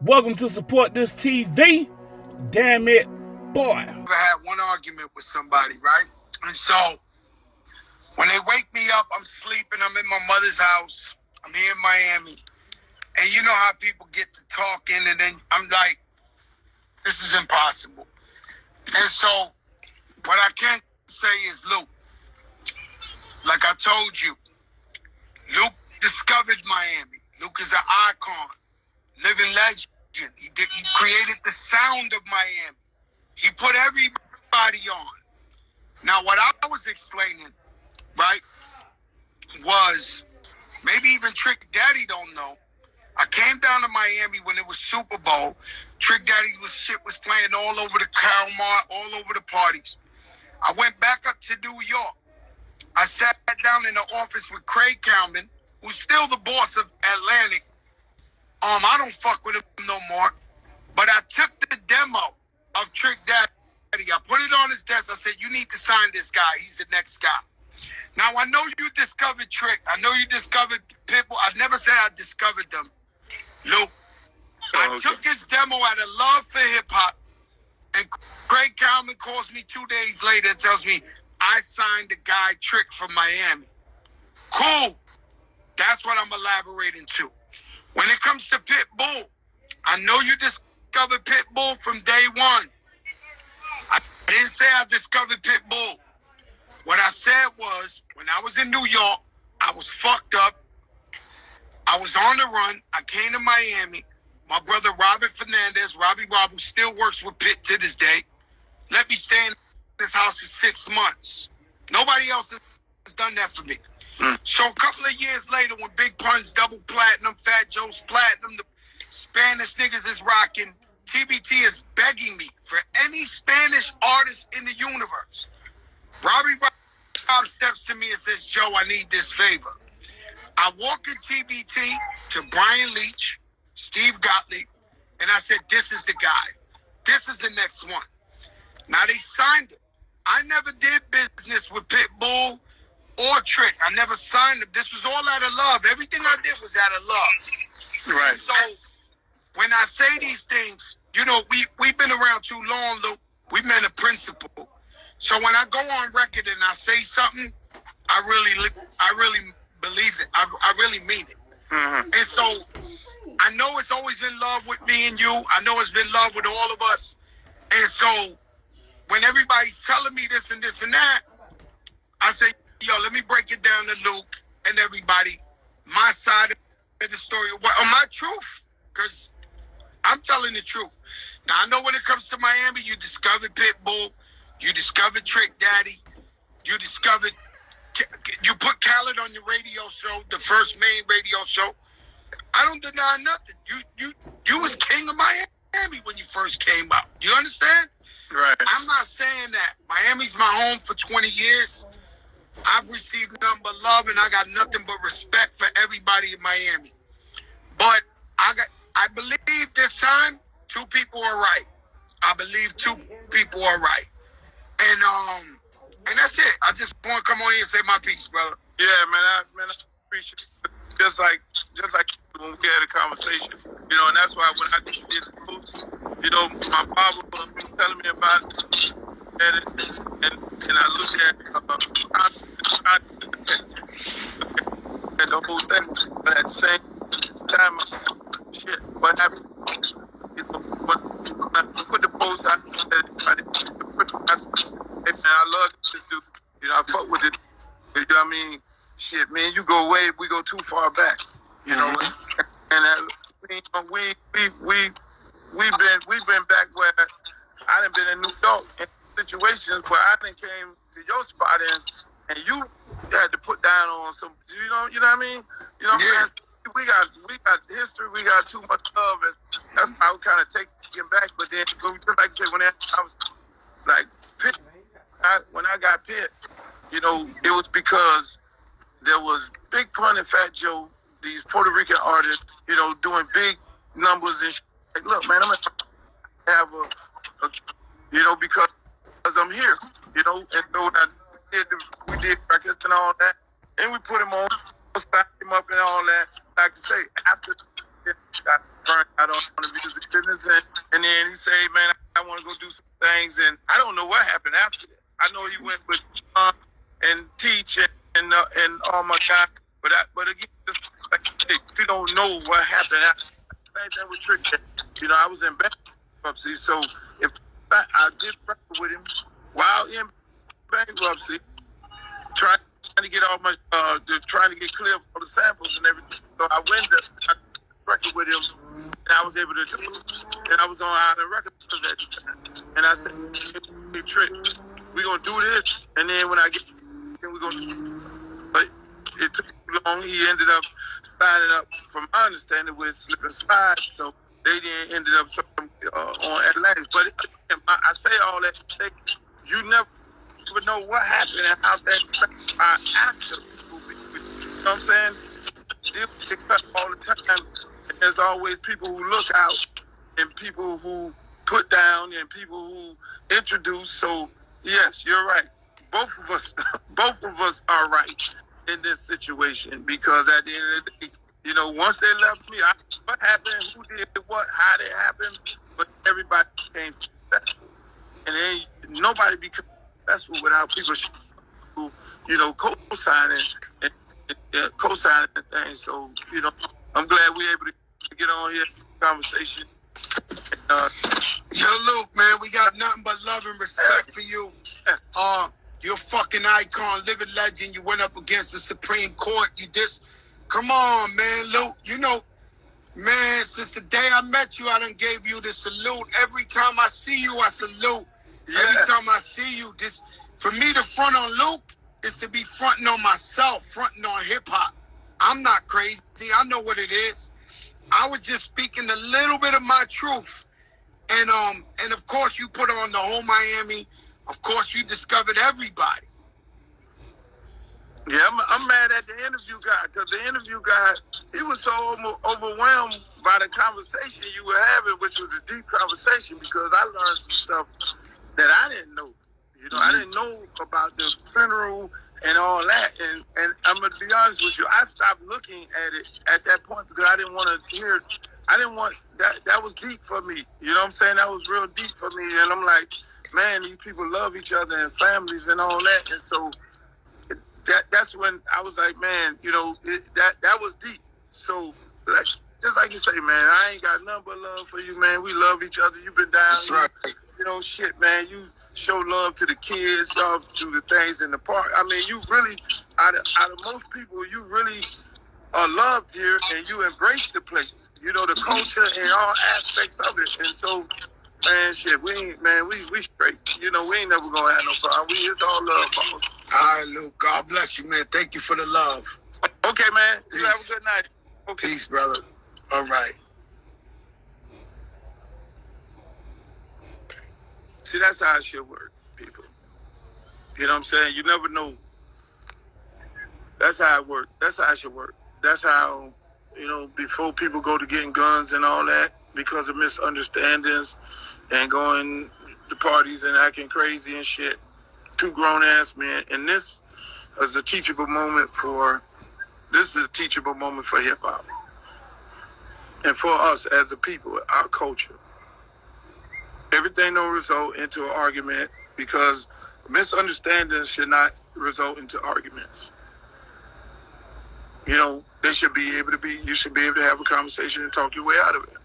Welcome to Support This TV. Damn it, boy. I had one argument with somebody, right? And so when they wake me up, I'm sleeping, I'm in my mother's house, I'm here in Miami. And you know how people get to talking, and then I'm like, this is impossible. And so what I can say is, Luke, like I told you, Luke discovered Miami. Luke is an icon, living legend. He created the sound of Miami. He put everybody on. Now, what I was explaining, right, was maybe even Trick Daddy don't know. I came down to Miami when it was Super Bowl. Trick Daddy was playing all over the Calmar, all over the parties. I went back up to New York. I sat down in the office with Craig Kalman, who's still the boss of Atlantic. I don't fuck with him no more. But I took the demo of Trick Daddy. I put it on his desk. I said, you need to sign this guy. He's the next guy. Now, I know you discovered Trick. I know you discovered Pitbull. I never said I discovered them. Luke, I took his demo out of love for hip-hop, and Craig Kalman calls me 2 days later and tells me, I signed the guy Trick from Miami. Cool. That's what I'm elaborating to. When it comes to Pitbull, I know you discovered Pitbull from day one. I didn't say I discovered Pitbull. What I said was, when I was in New York, I was fucked up. I was on the run. I came to Miami. My brother Robert Fernandez, Robbie Rob, who still works with Pitt to this day, let me stay in this house for 6 months. Nobody else has done that for me. So a couple of years later, when Big Pun's double platinum, Fat Joe's platinum, the Spanish niggas is rocking, TBT is begging me for any Spanish artist in the universe. Robbie Rob steps to me and says, Joe, I need this favor. I walk in TBT to Brian Leach, Steve Gottlieb, and I said, this is the guy. This is the next one. Now they signed it. I never did business with Pitbull or Trick. I never signed them. This was all out of love. Everything I did was out of love. Right. And so when I say these things, you know, we've been around too long, Luke. We meant a principle. So when I go on record and I say something, I really believe it. I really mean it. Mm-hmm. And so I know it's always been love with me and you. I know it's been love with all of us. And so when everybody's telling me this and this and that, I say, yo, let me break it down to Luke and everybody, my side of the story, my truth, because I'm telling the truth. Now, I know when it comes to Miami, you discovered Pitbull, you discovered Trick Daddy, you put Khaled on your radio show, the first main radio show. I don't deny nothing. You was king of Miami when you first came out. You understand? Right. I'm not saying that. Miami's my home for 20 years. I've received nothing but love, and I got nothing but respect for everybody in Miami. But I believe this time 2 people are right. I believe 2 people are right. And that's it. I just want to come on here and say my piece, brother. Yeah, man, I appreciate it. Just like when we had a conversation, you know, and that's why when I did the post, you know, my father was telling me about it, and I looked at the whole thing, but at the same time, shit, what happened? You know, when I put the post out, I said, hey man, I love this dude. You know, I fuck with it. You know what I mean? Shit, man, you go way, we go too far back. You know, and we've been back where I done been in New York in situations where I done came to your spot and you had to put down on some, you know what I mean? You know what I'm saying? We got history, we got too much love, and that's how we kind of take him back. But then, just like you said, when I was like Pitt, when I got Pitt, you know, it was because there was Big Pun and Fat Joe, these Puerto Rican artists, you know, doing big numbers and shit. Like, look, man, I'm gonna have a you know, because I'm here, you know, and so we did records and all that, and we put him on, stacked him up and all that. Like I say, after burnt out on the music business, and then he said, man, I want to go do some things, and I don't know what happened after that. I know he went with and Teach and all my guys, but again, like, we don't know what happened after. Same thing with Trick. You know, I was in bankruptcy, so if I did record with him while in bankruptcy, trying to get all my trying to get clear of all the samples and everything. So I went to record with him, and I was able to do it. And I was on Island Records at the time. And I said, hey, Trick, we're gonna do this, and then when I get, then we're gonna do it. But it took too long. He ended up signing up, from my understanding, with Slip and Slide. So they then ended up on Atlantic. But I say all that to say, you never know what happened and how that affects our actors. You know what I'm saying? Deal with it all the time. And there's always people who look out and people who put down and people who introduce. So yes, you're right. Both of us are right in this situation, because at the end of the day, you know, once they left me, what happened, who did what, how did it happen, but everybody became successful. And then nobody becomes successful without people who, you know, co-signing and things. So, you know, I'm glad we're able to get on here, conversation. Yo, Luke, man, we got nothing but love and respect for you. You're a fucking icon, living legend. You went up against the Supreme Court. Come on, man, Luke. You know, man, since the day I met you, I done gave you the salute. Every time I see you, I salute. Yeah. Every time I see you, for me to front on Luke is to be fronting on myself, fronting on hip-hop. I'm not crazy. I know what it is. I was just speaking a little bit of my truth. And of course, you put on the whole Miami. Of course, you discovered everybody. Yeah, I'm mad at the interview guy, because the interview guy, he was so overwhelmed by the conversation you were having, which was a deep conversation, because I learned some stuff that I didn't know. You know, I didn't know about the funeral and all that. And I'm going to be honest with you, I stopped looking at it at that point because I didn't want to hear, I didn't want, that was deep for me. You know what I'm saying? That was real deep for me. And I'm like, man, these people love each other and families and all that. And so that's when I was like, man, you know, that was deep. So like, just like you say, man, I ain't got nothing but love for you, man. We love each other. You've been down. That's right. You know, shit, man. You show love to the kids. Y'all do the things in the park. I mean, you really, out of most people, you really are loved here, and you embrace the place. You know, the culture and all aspects of it. And so, man, shit, we straight. You know, we ain't never gonna have no problem. It's all love, bro. All right, Luke. God bless you, man. Thank you for the love. Okay, man. Peace. You have a good night. Okay. Peace, brother. All right. See, that's how it should work, people. You know what I'm saying? You never know. That's how it works. That's how it should work. That's how, you know, before people go to getting guns and all that, because of misunderstandings and going to parties and acting crazy and shit, two grown-ass men. And this is a teachable moment for hip-hop. And for us as a people, our culture. Everything don't result into an argument, because misunderstandings should not result into arguments. You know, you should be able to have a conversation and talk your way out of it.